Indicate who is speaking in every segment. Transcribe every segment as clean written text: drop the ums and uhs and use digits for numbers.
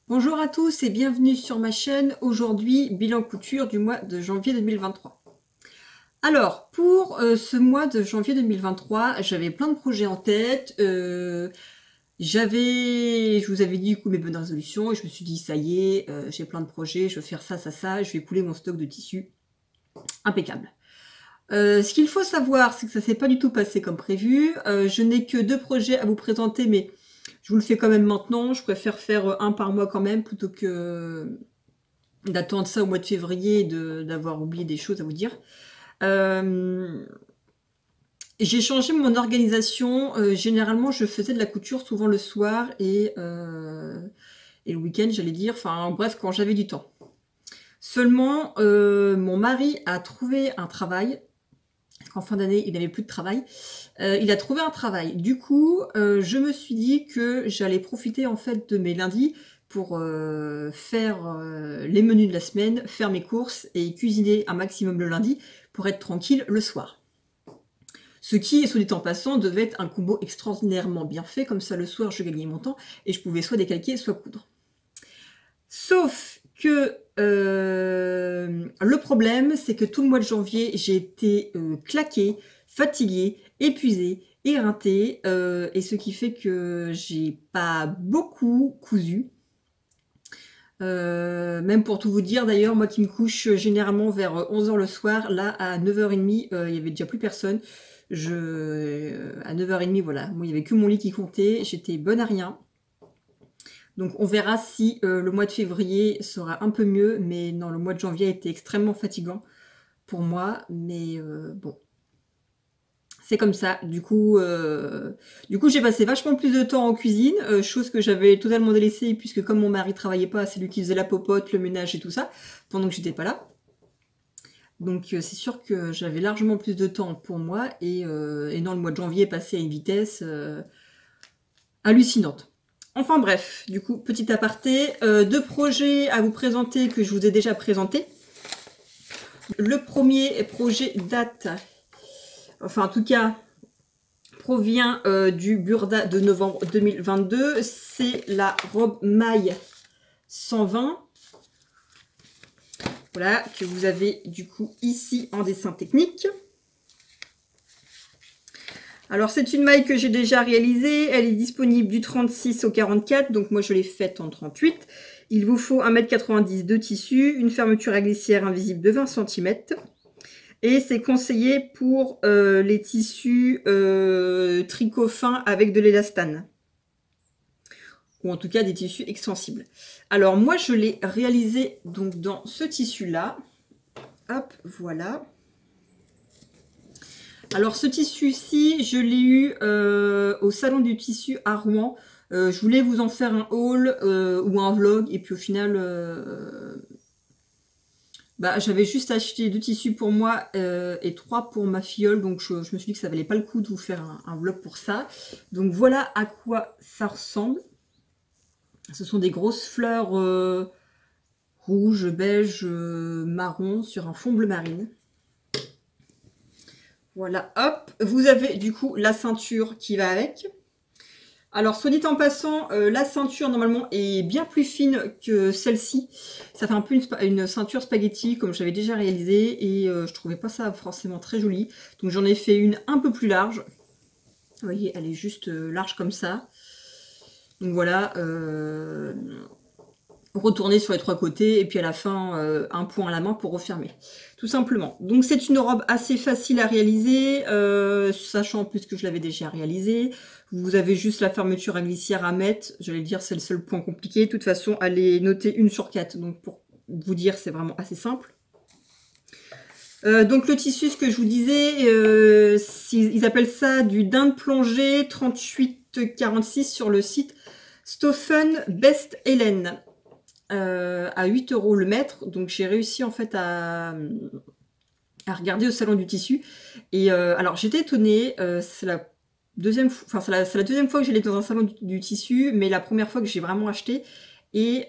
Speaker 1: Bonjour à tous et bienvenue sur ma chaîne. Aujourd'hui, bilan couture du mois de janvier 2023. Alors, pour ce mois de janvier 2023, j'avais plein de projets en tête. Je vous avais dit mes bonnes résolutions et je me suis dit, ça y est, j'ai plein de projets, je vais faire ça, je vais écouler mon stock de tissus. Impeccable. Ce qu'il faut savoir, c'est que ça s'est pas du tout passé comme prévu. Je n'ai que 2 projets à vous présenter, mais je vous le fais quand même maintenant. Je préfère faire un par mois quand même, plutôt que d'attendre ça au mois de février et d'avoir oublié des choses à vous dire. J'ai changé mon organisation. Généralement, je faisais de la couture souvent le soir et le week-end, j'allais dire. Enfin, bref, quand j'avais du temps. Seulement, mon mari a trouvé un travail. En fin d'année, il n'avait plus de travail. Il a trouvé un travail. Du coup, je me suis dit que j'allais profiter en fait de mes lundis pour faire les menus de la semaine, faire mes courses et cuisiner un maximum le lundi pour être tranquille le soir. Ce qui, soit dit en passant, devait être un combo extraordinairement bien fait. Comme ça, le soir, je gagnais mon temps et je pouvais soit décalquer, soit coudre. Sauf que le problème, c'est que tout le mois de janvier, j'ai été claquée, fatiguée, épuisée, éreintée, et ce qui fait que j'ai pas beaucoup cousu. Même pour tout vous dire, d'ailleurs, moi qui me couche généralement vers 11 h le soir, là à 9 h 30, il y avait déjà plus personne. À 9 h 30, voilà, moi il y avait que mon lit qui comptait, j'étais bonne à rien. Donc on verra si le mois de février sera un peu mieux, mais non, le mois de janvier a été extrêmement fatigant pour moi, mais bon, c'est comme ça. Du coup, j'ai passé vachement plus de temps en cuisine, chose que j'avais totalement délaissée, puisque comme mon mari travaillait pas, c'est lui qui faisait la popote, le ménage et tout ça, pendant que j'étais pas là. Donc c'est sûr que j'avais largement plus de temps pour moi, et non, le mois de janvier est passé à une vitesse hallucinante. Enfin bref, du coup, petit aparté, 2 projets à vous présenter que je vous ai déjà présentés. Le premier projet date, enfin en tout cas, provient du Burda de novembre 2022. C'est la robe maille 120. Voilà, que vous avez du coup ici en dessin technique. Alors c'est une maille que j'ai déjà réalisée, elle est disponible du 36 au 44, donc moi je l'ai faite en 38. Il vous faut 1,90 m de tissu, une fermeture à glissière invisible de 20 cm. Et c'est conseillé pour les tissus tricot fin avec de l'élastane. Ou en tout cas des tissus extensibles. Alors moi je l'ai réalisé donc dans ce tissu-là. Hop, voilà. Alors ce tissu-ci, je l'ai eu au salon du tissu à Rouen. Je voulais vous en faire un haul ou un vlog, et puis au final, j'avais juste acheté 2 tissus pour moi et 3 pour ma filleule, donc je me suis dit que ça valait pas le coup de vous faire un vlog pour ça. Donc voilà à quoi ça ressemble. Ce sont des grosses fleurs rouge, beige, marron sur un fond bleu marine. Voilà, hop, vous avez du coup la ceinture qui va avec. Alors, soit dit en passant, la ceinture normalement est bien plus fine que celle-ci. Ça fait un peu une ceinture spaghetti comme j'avais déjà réalisé, et je trouvais pas ça forcément très joli. Donc j'en ai fait une un peu plus large. Vous voyez, elle est juste large comme ça. Donc voilà, retourner sur les 3 côtés et puis à la fin un point à la main pour refermer, tout simplement. Donc c'est une robe assez facile à réaliser, sachant en plus que je l'avais déjà réalisée. Vous avez juste la fermeture à glissière à mettre, j'allais dire c'est le seul point compliqué. De toute façon elle est notée 1 sur 4, donc pour vous dire c'est vraiment assez simple. Donc le tissu, ce que je vous disais, ils appellent ça du dinde plongée 38,46 sur le site Stoffen Best Helen. À 8 € le mètre. Donc j'ai réussi en fait à regarder au salon du tissu. Et alors j'étais étonnée, c'est la deuxième fois que j'allais dans un salon du tissu, mais la première fois que j'ai vraiment acheté. Et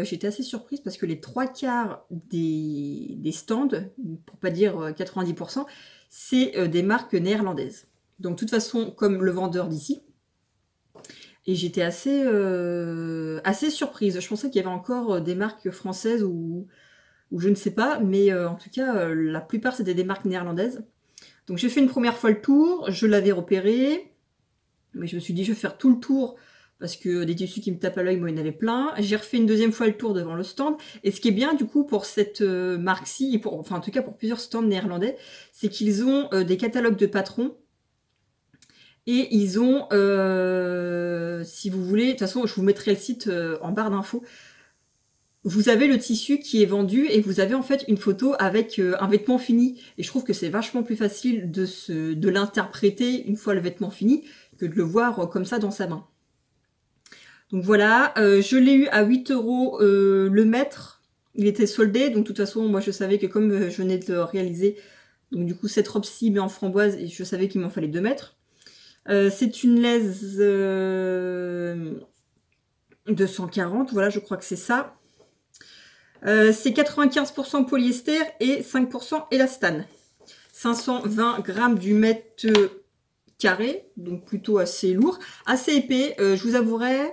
Speaker 1: j'étais assez surprise parce que les 3/4 des stands, pour pas dire 90%, c'est des marques néerlandaises. Donc de toute façon, comme le vendeur d'ici. Et j'étais assez assez surprise. Je pensais qu'il y avait encore des marques françaises ou je ne sais pas, mais en tout cas, la plupart c'était des marques néerlandaises. Donc j'ai fait une première fois le tour, je l'avais repéré, mais je me suis dit je vais faire tout le tour parce que des tissus qui me tapent à l'œil, moi il y en avait plein. J'ai refait une deuxième fois le tour devant le stand, et ce qui est bien du coup pour cette marque-ci, et enfin en tout cas pour plusieurs stands néerlandais, c'est qu'ils ont des catalogues de patrons. Et ils ont, si vous voulez, de toute façon je vous mettrai le site en barre d'infos, vous avez le tissu qui est vendu et vous avez en fait une photo avec un vêtement fini. Et je trouve que c'est vachement plus facile de l'interpréter une fois le vêtement fini que de le voir comme ça dans sa main. Donc voilà, je l'ai eu à 8 € le mètre. Il était soldé, donc de toute façon moi je savais que comme je venais de le réaliser, donc du coup cette robe-ci mais en framboise, et je savais qu'il m'en fallait 2 mètres. C'est une laise 240, voilà, je crois que c'est ça. C'est 95% polyester et 5% élastane. 520 grammes du mètre carré, donc plutôt assez lourd, assez épais. Je vous avouerai,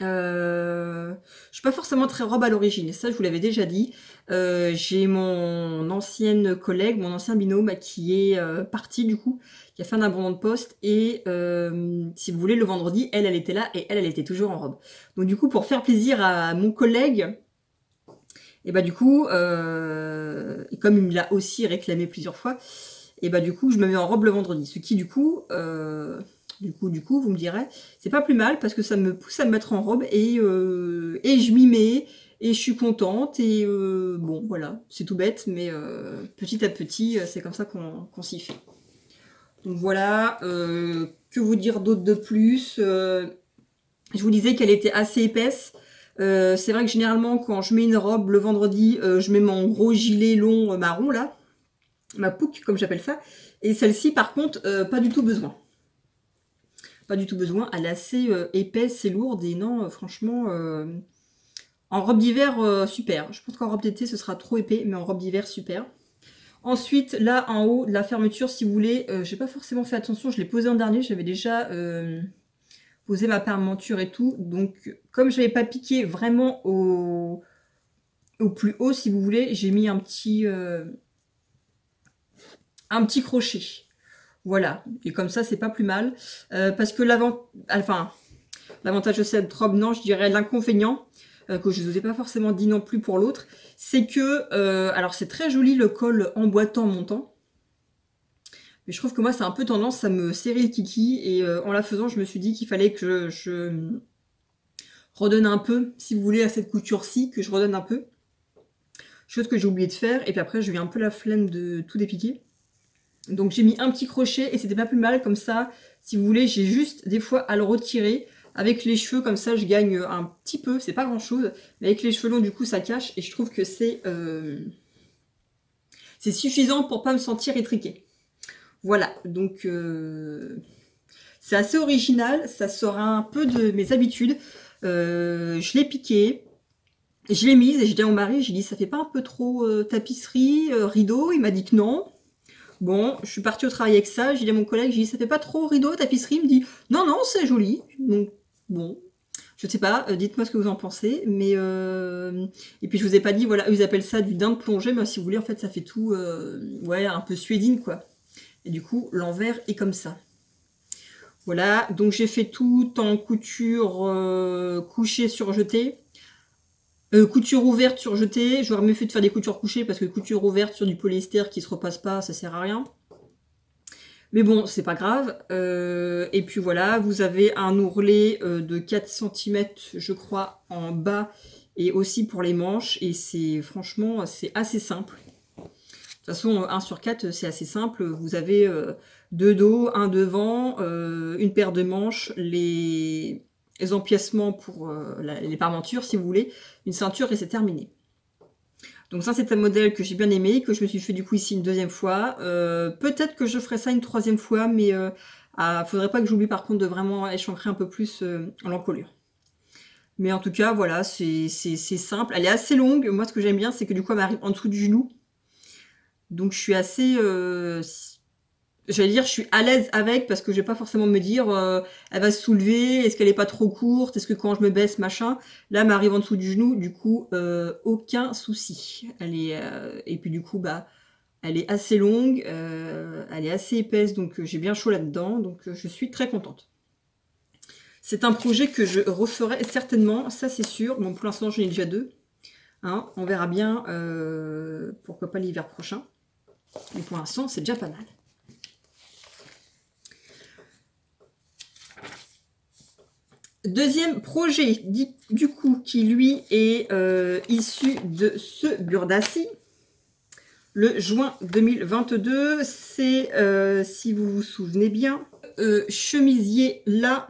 Speaker 1: je suis pas forcément très robe à l'origine, ça je vous l'avais déjà dit. J'ai mon ancienne collègue, mon ancien binôme qui est parti du coup, qui a fait un abandon de poste, et si vous voulez le vendredi, elle était là et elle était toujours en robe. Donc du coup pour faire plaisir à mon collègue, et bah du coup, et comme il me l'a aussi réclamé plusieurs fois, et bah du coup je me mets en robe le vendredi, ce qui du coup vous me direz, c'est pas plus mal parce que ça me pousse à me mettre en robe, et je m'y mets et je suis contente, et bon voilà, c'est tout bête, mais petit à petit c'est comme ça qu'on s'y fait. Donc voilà, que vous dire d'autre de plus, je vous disais qu'elle était assez épaisse. C'est vrai que généralement quand je mets une robe le vendredi, je mets mon gros gilet long marron là, ma pouque comme j'appelle ça, et celle-ci par contre pas du tout besoin. Pas du tout besoin, elle est assez épaisse et lourde, et non franchement en robe d'hiver super. Je pense qu'en robe d'été ce sera trop épais, mais en robe d'hiver super. Ensuite là en haut de la fermeture, si vous voulez, j'ai pas forcément fait attention, je l'ai posé en dernier, j'avais déjà poser ma fermeture et tout. Donc, comme je n'avais pas piqué vraiment au plus haut, si vous voulez, j'ai mis un petit crochet. Voilà. Et comme ça, c'est pas plus mal. Parce que l'avantage de cette robe, non, je dirais l'inconvénient, que je ne vous ai pas forcément dit non plus pour l'autre, c'est que, alors c'est très joli le col emboîtant montant, mais je trouve que moi, c'est un peu tendance à me serrer le kiki, et en la faisant, je me suis dit qu'il fallait que je redonne un peu, si vous voulez, à cette couture-ci, que je redonne un peu. Chose que j'ai oublié de faire, et puis après, j'ai eu un peu la flemme de tout dépiquer. Donc j'ai mis un petit crochet, et c'était pas plus mal, comme ça, si vous voulez, j'ai juste des fois à le retirer. Avec les cheveux, comme ça, je gagne un petit peu, c'est pas grand-chose, mais avec les cheveux longs, du coup, ça cache, et je trouve que c'est suffisant pour pas me sentir étriquée. Voilà, donc c'est assez original, ça sort un peu de mes habitudes. Je l'ai piqué, je l'ai mise, et j'ai dit à mon mari, j'ai dit ça fait pas un peu trop tapisserie, rideau? Il m'a dit que non. Bon, je suis partie au travail avec ça, j'ai dit à mon collègue, j'ai dit ça fait pas trop rideau, tapisserie? Il me dit non, non, c'est joli. Donc bon, je sais pas, dites-moi ce que vous en pensez, mais et puis je vous ai pas dit, voilà, ils appellent ça du daim de plongée, mais si vous voulez, en fait, ça fait tout, ouais, un peu suédine, quoi. Et du coup, l'envers est comme ça. Voilà, donc j'ai fait tout en couture couchée surjetée. Couture ouverte surjetée. J'aurais mieux fait de faire des coutures couchées, parce que couture ouverte sur du polyester qui se repasse pas, ça sert à rien. Mais bon, c'est pas grave. Et puis voilà, vous avez un ourlet de 4 cm, je crois, en bas, et aussi pour les manches. Et c'est franchement, c'est assez simple. De toute façon, 1 sur 4, c'est assez simple. Vous avez 2 dos, un devant, une paire de manches, les empiècements pour les parmentures, si vous voulez, une ceinture, et c'est terminé. Donc ça, c'est un modèle que j'ai bien aimé, que je me suis fait du coup ici une deuxième fois. Peut-être que je ferai ça une troisième fois, mais faudrait pas que j'oublie par contre de vraiment échancrer un peu plus l'encolure. Mais en tout cas, voilà, c'est simple. Elle est assez longue. Moi, ce que j'aime bien, c'est que du coup, elle m'arrive en dessous du genou. Donc je suis assez j'allais dire, je suis à l'aise avec parce que je vais pas forcément me dire, elle va se soulever, est-ce qu'elle est pas trop courte, est-ce que quand je me baisse, machin, là, elle m'arrive en dessous du genou, du coup, aucun souci. Elle est, et puis du coup, bah, elle est assez longue, elle est assez épaisse, donc j'ai bien chaud là-dedans, donc je suis très contente. C'est un projet que je referai certainement, ça c'est sûr. Bon, pour l'instant, j'en ai déjà 2. Hein, on verra bien, pourquoi pas l'hiver prochain. Mais pour l'instant, c'est déjà pas mal. Deuxième projet, du coup, qui lui est issu de ce Burdassi. Le juin 2022, c'est, si vous vous souvenez bien, chemisier là,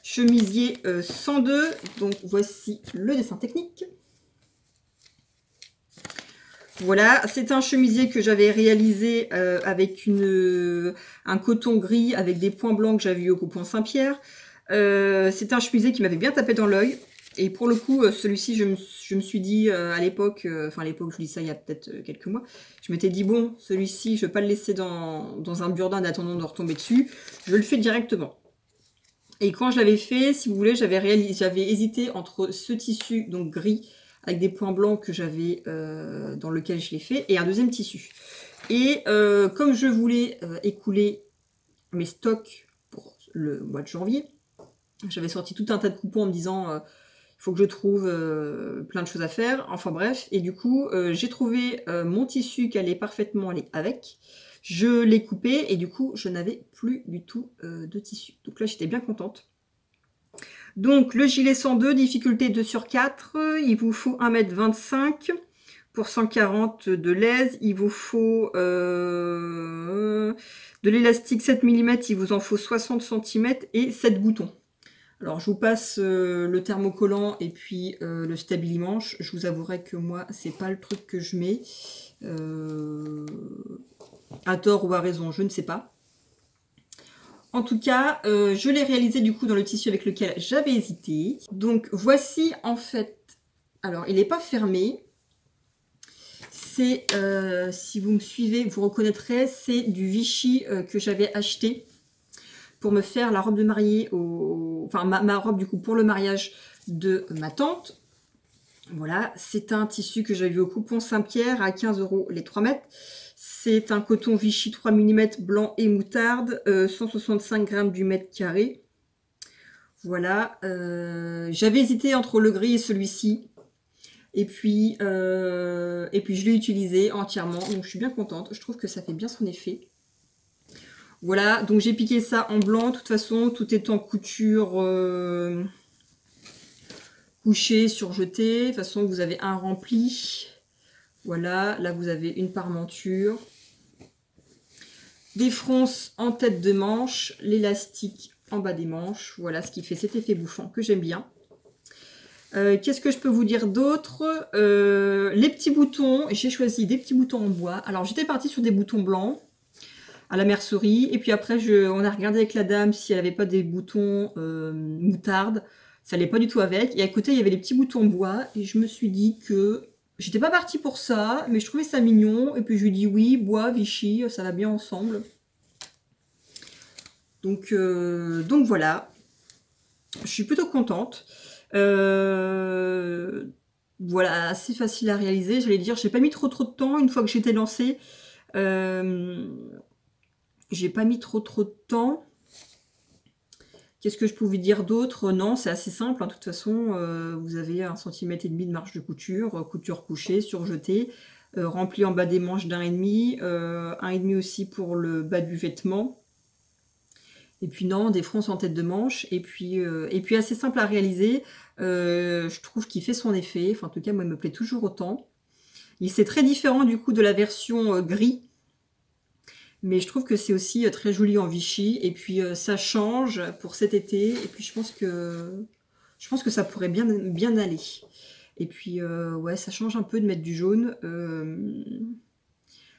Speaker 1: chemisier 102. Donc voici le dessin technique. Voilà, c'est un chemisier que j'avais réalisé avec un coton gris avec des points blancs que j'avais eu au Coupon Saint-Pierre. C'est un chemisier qui m'avait bien tapé dans l'œil. Et pour le coup, celui-ci, je me suis dit à l'époque, enfin à l'époque, je vous dis ça il y a peut-être quelques mois, je m'étais dit, bon, celui-ci, je ne vais pas le laisser dans un burdin en attendant de retomber dessus, je le fais directement. Et quand je l'avais fait, si vous voulez, j'avais hésité entre ce tissu, donc gris, avec des points blancs que j'avais dans lequel je l'ai fait, et un deuxième tissu. Et comme je voulais écouler mes stocks pour le mois de janvier, j'avais sorti tout un tas de coupons en me disant il faut que je trouve plein de choses à faire. Enfin bref, et du coup, j'ai trouvé mon tissu qui allait parfaitement aller avec. Je l'ai coupé et du coup, je n'avais plus du tout de tissu. Donc là, j'étais bien contente. Donc le gilet 102, difficulté 2 sur 4. Il vous faut 1,25 m pour 140 de l'aise. Il vous faut de l'élastique 7 mm, il vous en faut 60 cm et 7 boutons. Alors, je vous passe le thermocollant et puis le stabili-manche. Je vous avouerai que moi, c'est pas le truc que je mets. À tort ou à raison, je ne sais pas. En tout cas, je l'ai réalisé du coup dans le tissu avec lequel j'avais hésité. Donc, voici en fait... Alors, il n'est pas fermé. C'est, si vous me suivez, vous reconnaîtrez, c'est du Vichy que j'avais acheté pour me faire la robe de mariée, enfin ma robe du coup pour le mariage de ma tante. Voilà, c'est un tissu que j'avais vu au Coupon Saint-Pierre à 15 € les 3 mètres. C'est un coton Vichy 3 mm blanc et moutarde, 165 grammes du mètre carré. Voilà, j'avais hésité entre le gris et celui-ci. Et puis je l'ai utilisé entièrement, donc je suis bien contente. Je trouve que ça fait bien son effet. Voilà, donc j'ai piqué ça en blanc. De toute façon, tout est en couture couchée, surjetée. De toute façon, vous avez un rempli. Voilà, là vous avez une parmenture. Des fronces en tête de manche, l'élastique en bas des manches. Voilà ce qui fait cet effet bouffant que j'aime bien. Qu'est-ce que je peux vous dire d'autre? Les petits boutons, j'ai choisi des petits boutons en bois. Alors j'étais partie sur des boutons blancs à la mercerie. Et puis après, on a regardé avec la dame si elle n'avait pas des boutons moutarde. Ça n'allait pas du tout avec. Et à côté, il y avait les petits boutons bois. Et je me suis dit que j'étais pas partie pour ça, mais je trouvais ça mignon. Et puis je lui ai dit oui, bois, Vichy, ça va bien ensemble. Donc voilà. Je suis plutôt contente. Voilà, assez facile à réaliser. J'allais dire, j'ai pas mis trop de temps une fois que j'étais lancée. J'ai pas mis trop de temps. Qu'est-ce que je pouvais dire d'autre? Non, c'est assez simple. Hein. De toute façon, vous avez 1,5 cm de marge de couture, couture couchée, surjetée, remplie en bas des manches d'1,5, 1,5 aussi pour le bas du vêtement. Et puis non, des fronces en tête de manche. Et puis assez simple à réaliser. Je trouve qu'il fait son effet. Enfin, en tout cas, moi, il me plaît toujours autant. C'est très différent du coup de la version gris. Mais je trouve que c'est aussi très joli en Vichy. Et puis ça change pour cet été. Et puis je pense que ça pourrait bien aller. Et puis ouais, ça change un peu de mettre du jaune.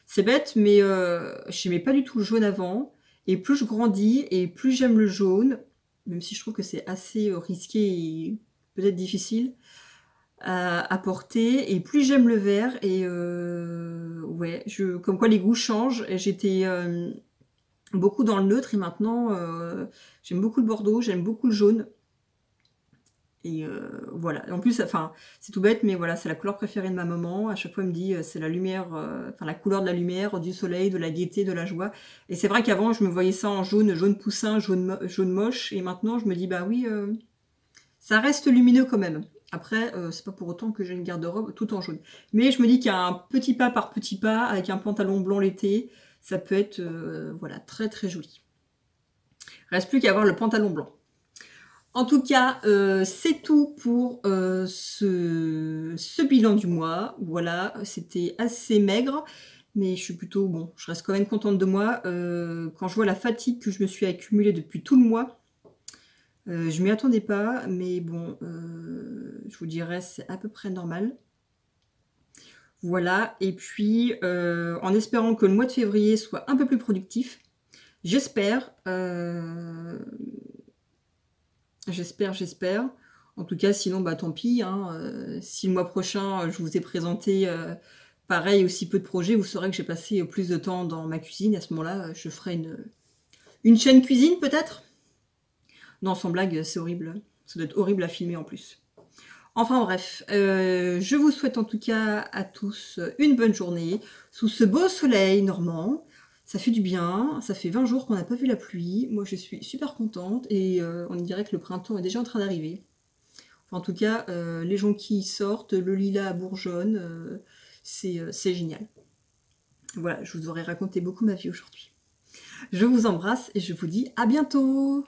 Speaker 1: C'est bête, mais je n'aimais pas du tout le jaune avant. Et plus je grandis et plus j'aime le jaune, même si je trouve que c'est assez risqué et peut-être difficile à porter, et plus j'aime le vert. Et ouais, comme quoi les goûts changent. J'étais beaucoup dans le neutre, et maintenant, j'aime beaucoup le bordeaux, j'aime beaucoup le jaune. Et voilà. Et en plus, enfin, c'est tout bête, mais voilà, c'est la couleur préférée de ma maman. À chaque fois, elle me dit, c'est la lumière, enfin, la couleur de la lumière, du soleil, de la gaieté, de la joie. Et c'est vrai qu'avant, je me voyais ça en jaune, jaune poussin, jaune moche. Et maintenant, je me dis, bah oui, ça reste lumineux quand même. Après, c'est pas pour autant que j'ai une garde-robe tout en jaune. Mais je me dis qu'il y a un petit pas par petit pas, avec un pantalon blanc l'été, ça peut être, voilà, très très joli. Reste plus qu'à avoir le pantalon blanc. En tout cas, c'est tout pour ce bilan du mois. Voilà, c'était assez maigre, mais je suis plutôt, bon, je reste quand même contente de moi. Quand je vois la fatigue que je me suis accumulée depuis tout le mois, je m'y attendais pas, mais bon, je vous dirais, c'est à peu près normal. Voilà, et puis, en espérant que le mois de février soit un peu plus productif, j'espère... J'espère. En tout cas, sinon, bah tant pis. Hein, si le mois prochain, je vous ai présenté pareil aussi peu de projets, vous saurez que j'ai passé plus de temps dans ma cuisine. À ce moment-là, je ferai une chaîne cuisine peut-être. Non, sans blague, c'est horrible. Ça doit être horrible à filmer en plus. Enfin bref, je vous souhaite en tout cas à tous une bonne journée sous ce beau soleil normand. Ça fait du bien, ça fait 20 jours qu'on n'a pas vu la pluie. Moi je suis super contente et on dirait que le printemps est déjà en train d'arriver. Enfin, en tout cas, les jonquilles sortent, le lilas bourgeonne, c'est génial. Voilà, je vous aurais raconté beaucoup ma vie aujourd'hui. Je vous embrasse et je vous dis à bientôt!